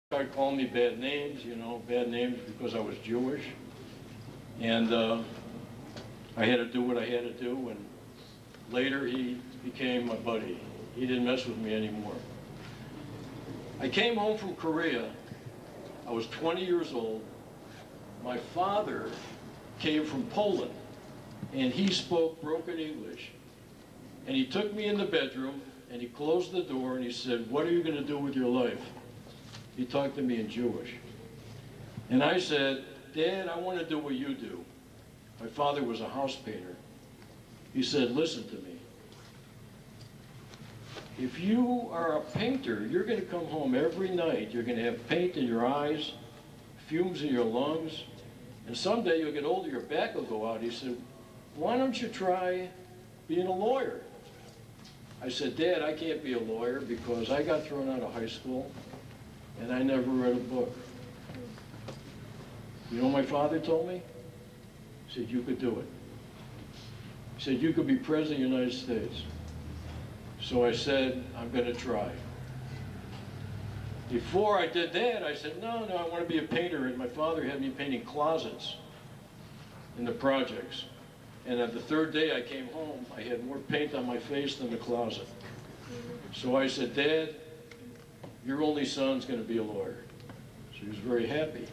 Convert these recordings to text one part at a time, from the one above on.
started calling me bad names, you know, bad names because I was Jewish. And I had to do what I had to do, and later he became my buddy. He didn't mess with me anymore. I came home from Korea. I was 20 years old. My father came from Poland, and he spoke broken English. And he took me in the bedroom, and he closed the door, and he said, "What are you going to do with your life?" He talked to me in Jewish. And I said, "Dad, I want to do what you do." My father was a house painter. He said, "Listen to me. If you are a painter, you're going to come home every night. You're going to have paint in your eyes, fumes in your lungs, and someday you'll get older, your back will go out." He said, "Why don't you try being a lawyer?" I said, "Dad, I can't be a lawyer because I got thrown out of high school and I never read a book." You know what my father told me? He said, "You could do it." He said, "You could be president of the United States." So I said, "I'm going to try." Before I did that, I said, no, I want to be a painter. And my father had me painting closets in the projects. And at the third day I came home, I had more paint on my face than the closet. So I said, "Dad, your only son's going to be a lawyer." So he was very happy.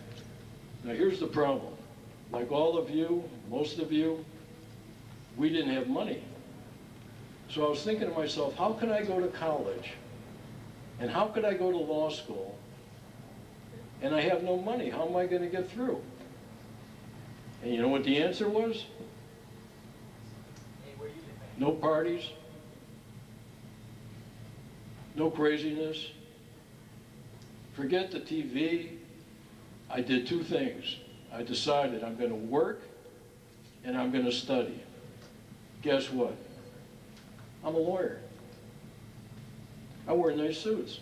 Now here's the problem. Like all of you, most of you, we didn't have money. So I was thinking to myself, how could I go to college? And how could I go to law school? And I have no money. How am I going to get through? And you know what the answer was? No parties, no craziness. Forget the TV. I did two things. I decided I'm going to work and I'm going to study. Guess what? I'm a lawyer. I wear nice suits.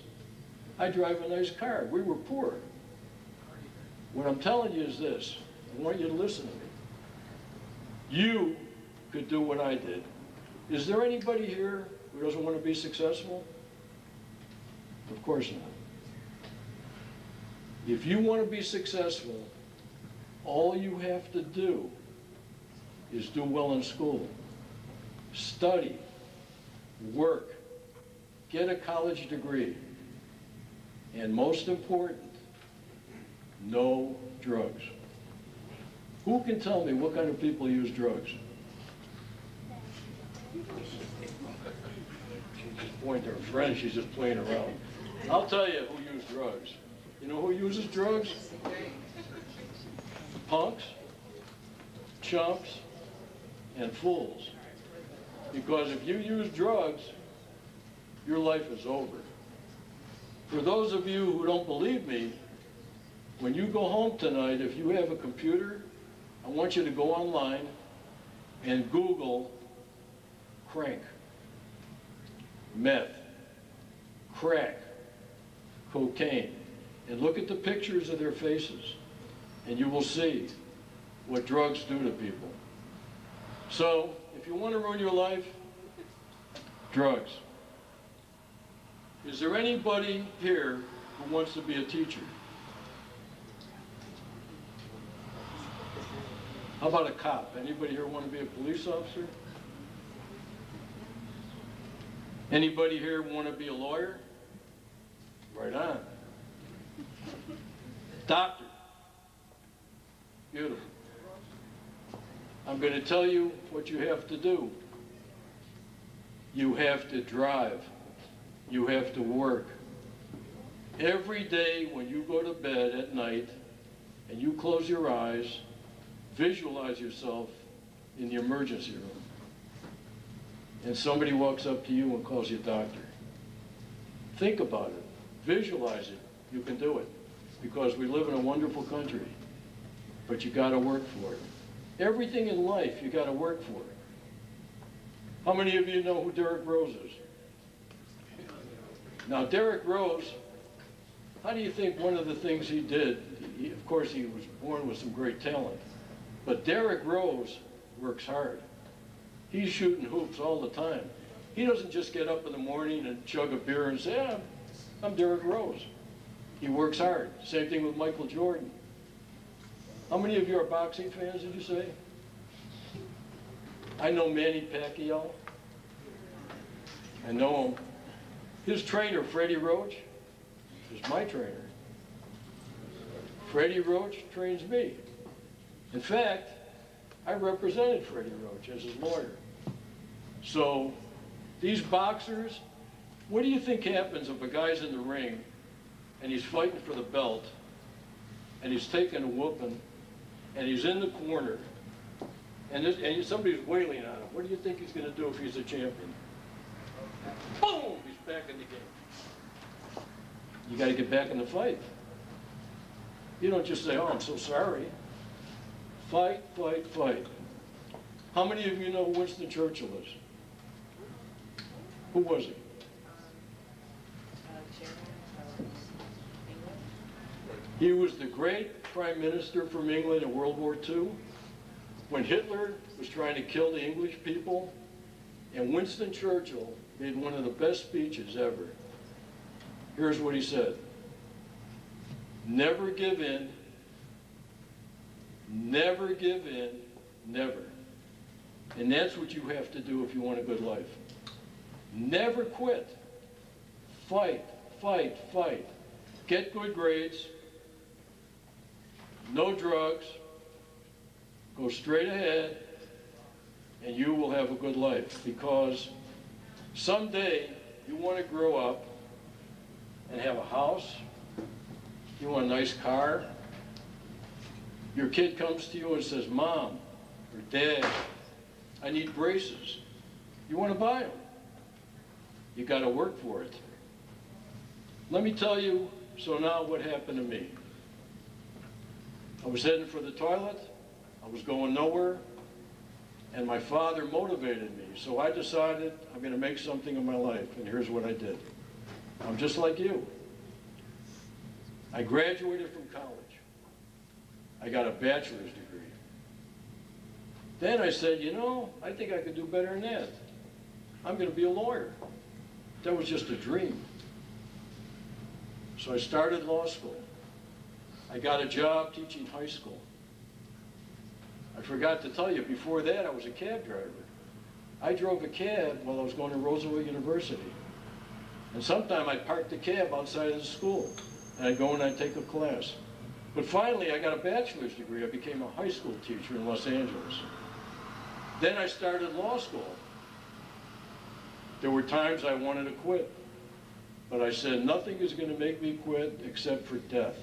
I drive a nice car. We were poor. What I'm telling you is this. I want you to listen to me. You could do what I did. Is there anybody here who doesn't want to be successful? Of course not. If you want to be successful, all you have to do is do well in school, study, work, get a college degree, and most important, no drugs. Who can tell me what kind of people use drugs? She's just pointing to her friend, she's just playing around. I'll tell you who used drugs. You know who uses drugs? Punks, chumps, and fools. Because if you use drugs, your life is over. For those of you who don't believe me, when you go home tonight, if you have a computer, I want you to go online and Google crank, meth, crack, cocaine, and look at the pictures of their faces, and you will see what drugs do to people. So, if you want to ruin your life, drugs. Is there anybody here who wants to be a teacher? How about a cop? Anybody here want to be a police officer? Anybody here want to be a lawyer? Right on. Doctor. Beautiful. I'm going to tell you what you have to do. You have to drive. You have to work. Every day when you go to bed at night and you close your eyes, visualize yourself in the emergency room. And somebody walks up to you and calls you doctor. Think about it. Visualize it. You can do it. Because we live in a wonderful country. But you got to work for it. Everything in life you got to work for it. How many of you know who Derrick Rose is? Now Derrick Rose, how do you think one of the things he did, of course he was born with some great talent, but Derrick Rose works hard. He's shooting hoops all the time. He doesn't just get up in the morning and chug a beer and say, "Yeah, I'm Derrick Rose." He works hard. Same thing with Michael Jordan. How many of you are boxing fans, did you say? I know Manny Pacquiao. I know him. His trainer, Freddie Roach, is my trainer. Freddie Roach trains me. In fact, I represented Freddie Roach as his lawyer. So these boxers, what do you think happens if a guy's in the ring and he's fighting for the belt and he's taking a whooping and he's in the corner and somebody's wailing on him? What do you think he's going to do if he's a champion? Boom! He's back in the game. You got to get back in the fight. You don't just say, oh, I'm so sorry. Fight, fight, fight. How many of you know who Winston Churchill is? Who was he? He was the great prime minister from England in World War II. When Hitler was trying to kill the English people, and Winston Churchill made one of the best speeches ever. Here's what he said. Never give in, never give in, never. And that's what you have to do if you want a good life. Never quit. Fight, fight, fight. Get good grades. No drugs. Go straight ahead, and you will have a good life. Because someday you want to grow up and have a house. You want a nice car. Your kid comes to you and says, Mom or Dad, I need braces. You want to buy them. You got to work for it. Let me tell you, so now what happened to me? I was heading for the toilet. I was going nowhere. And my father motivated me. So I decided I'm going to make something of my life. And here's what I did. I'm just like you. I graduated from college. I got a bachelor's degree. Then I said, you know, I think I could do better than that. I'm going to be a lawyer. That was just a dream. So I started law school. I got a job teaching high school. I forgot to tell you, before that I was a cab driver. I drove a cab while I was going to Roosevelt University. And sometime I parked the cab outside of the school. And I'd go and I'd take a class. But finally I got a bachelor's degree. I became a high school teacher in Los Angeles. Then I started law school. There were times I wanted to quit. But I said, nothing is going to make me quit except for death.